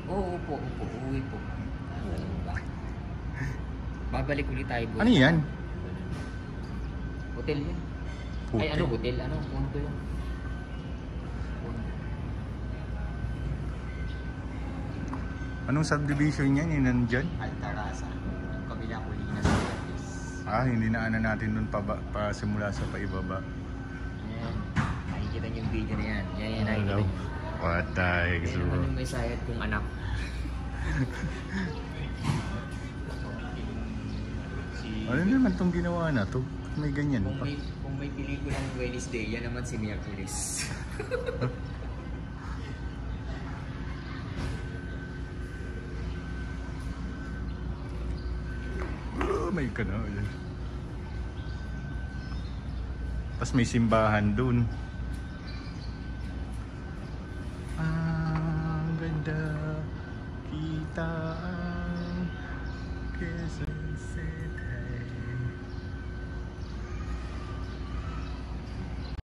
Oo po, opo, uuwi po. Ano ba? Babalik ulit tayo po. Ano yan? Hotel yan. Ay, Puti. ano hotel? Ano? Punto yun. Anong subdivision yan? Yun nandyan? Altarasa. Yung kabila ko linas sa Patis. Ah, hindi na ano natin dun pa simula sa paibaba. Ayan. Nakikita niyo yung video na yan. Yan, nakikita Hello. niyo. Patay. Yan So, naman yung may sayat kong anak. ano naman itong ginawa na to? May ganyan pa. Kung may pelikulang Wednesday, yan naman si Miyerkules. Oh, may kanal. Tapos may simbahan dun. Ang ganda kita ang Quezon.